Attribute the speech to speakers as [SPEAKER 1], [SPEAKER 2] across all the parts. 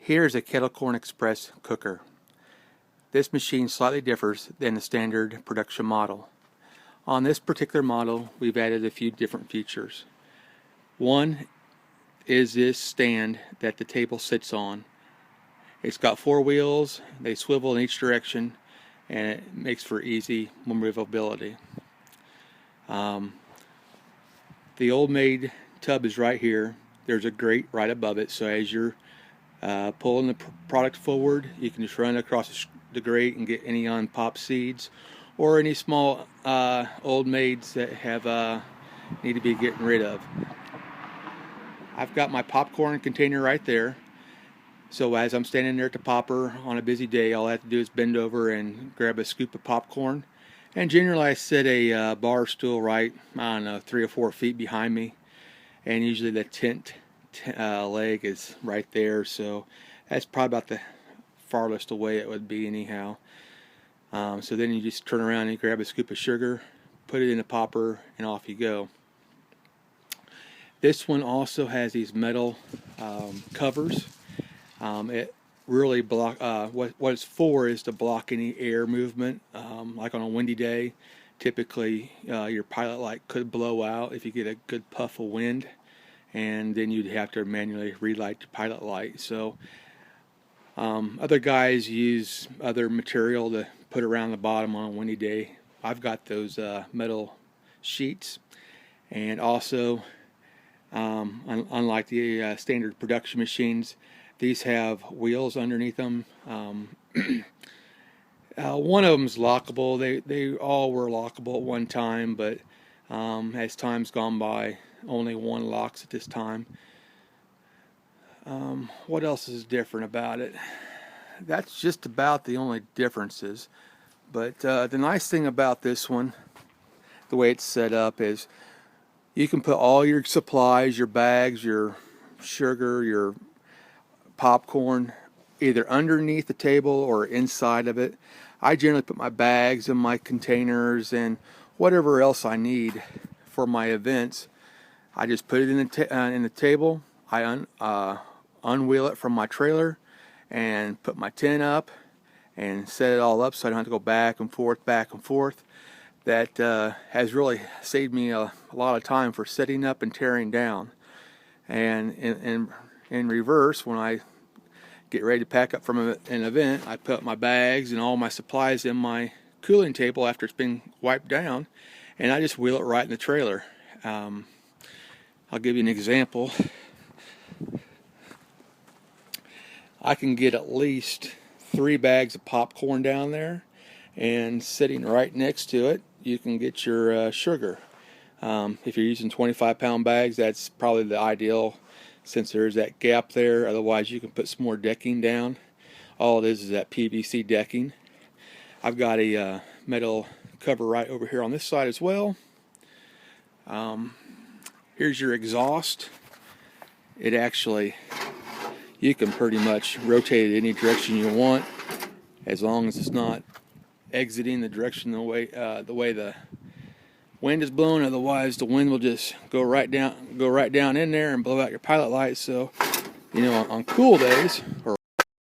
[SPEAKER 1] Here's a Kettle Corn Express cooker. This machine slightly differs than the standard production model. On this particular model, we've added a few different features. One is this stand that the table sits on. It's got 4 wheels, they swivel in each direction, and it makes for easy maneuverability. The old made tub is right here. There's a grate right above it, so as you're pulling the product forward, you can just run across the grate and get any unpopped seeds or any small old maids that have need to be getting rid of. I've got my popcorn container right there, so as I'm standing there at the popper on a busy day, all I have to do is bend over and grab a scoop of popcorn. And generally I set a bar stool right, I don't know, 3 or 4 feet behind me, and usually the tent leg is right there, so that's probably about the farthest away it would be anyhow. So then you just turn around and grab a scoop of sugar, put it in the popper, and off you go. This one also has these metal covers. It really block what it's for is to block any air movement, like on a windy day. Typically your pilot light could blow out if you get a good puff of wind, and then you'd have to manually relight your pilot light. So other guys use other material to put around the bottom on a windy day. I've got those metal sheets, and also unlike the standard production machines, these have wheels underneath them. One of them's lockable. They all were lockable at one time, but as time's gone by, only one locks at this time. What else is different about it? That's just about the only differences. But the nice thing about this one, the way it's set up, is you can put all your supplies, your bags, your sugar, your popcorn, either underneath the table or inside of it. I generally put my bags and my containers and whatever else I need for my events. I just put it in the table. I unwheel it from my trailer and put my tent up and set it all up so I don't have to go back and forth, back and forth. That has really saved me a lot of time for setting up and tearing down. And in reverse, when I get ready to pack up from an event, I put my bags and all my supplies in my cooling table after it's been wiped down, and I just wheel it right in the trailer. I'll give you an example. I can get at least 3 bags of popcorn down there, and sitting right next to it, you can get your sugar. If you're using 25-pound bags, that's probably the ideal, since there's that gap there. Otherwise, you can put some more decking down. All it is that PVC decking. I've got a metal cover right over here on this side as well. Here's your exhaust. It actually, you can pretty much rotate it any direction you want, as long as it's not exiting the direction the way the wind is blowing. Otherwise, the wind will just go right down in there and blow out your pilot light. So, you know, on cool days or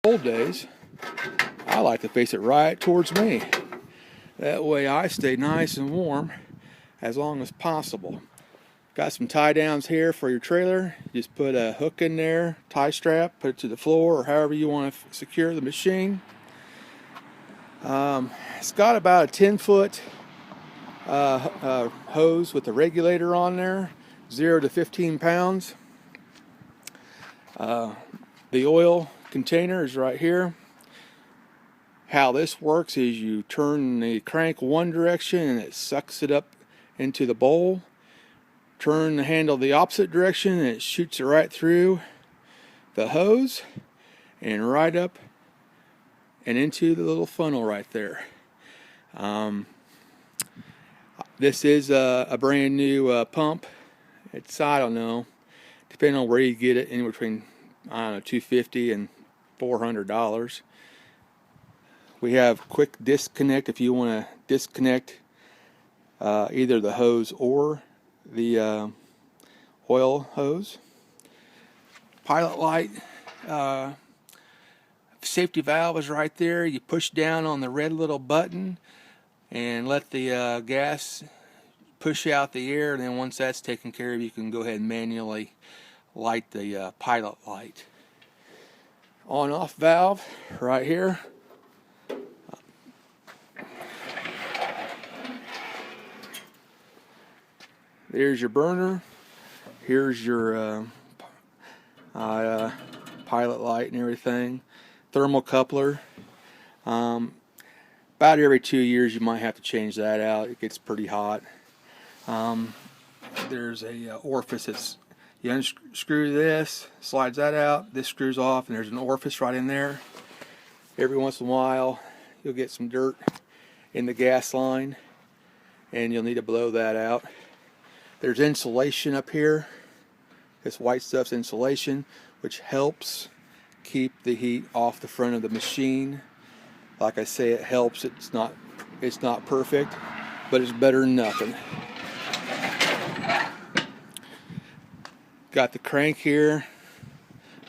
[SPEAKER 1] cold days, I like to face it right towards me. That way I stay nice and warm as long as possible. Got some tie downs here for your trailer. Just put a hook in there, tie strap, put it to the floor, or however you want to secure the machine. It's got about a 10-foot hose with a regulator on there, 0 to 15 pounds. The oil container is right here. How this works is you turn the crank one direction and it sucks it up into the bowl. Turn the handle the opposite direction and it shoots it right through the hose and right up and into the little funnel right there. This is a brand new pump. It's, I don't know, depending on where you get it, anywhere between, I don't know, $250 and $400. We have quick disconnect if you want to disconnect either the hose or the oil hose. Pilot light safety valve is right there. You push down on the red little button and let the gas push out the air, and then once that's taken care of, you can go ahead and manually light the pilot light. On-off valve right here. There's your burner. Here's your pilot light and everything. Thermocoupler. About every 2 years you might have to change that out. It gets pretty hot. There's a orifice that's, you unscrew this, slides that out, this screws off, and there's an orifice right in there. Every once in a while you'll get some dirt in the gas line and you'll need to blow that out. There's insulation up here. This white stuff's insulation, which helps keep the heat off the front of the machine. Like I say, it helps. It's not perfect, but it's better than nothing. Got the crank here.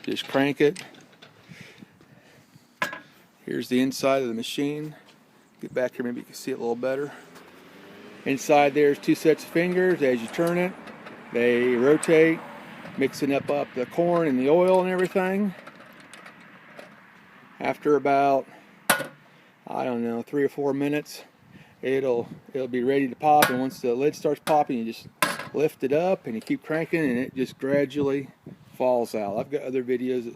[SPEAKER 1] Just crank it. Here's the inside of the machine. Get back here, maybe you can see it a little better. Inside there's 2 sets of fingers. As you turn it, they rotate, mixing up the corn and the oil and everything. After about, I don't know, 3 or 4 minutes, it'll be ready to pop. And once the lid starts popping, you just lift it up and you keep cranking, and it just gradually falls out. I've got other videos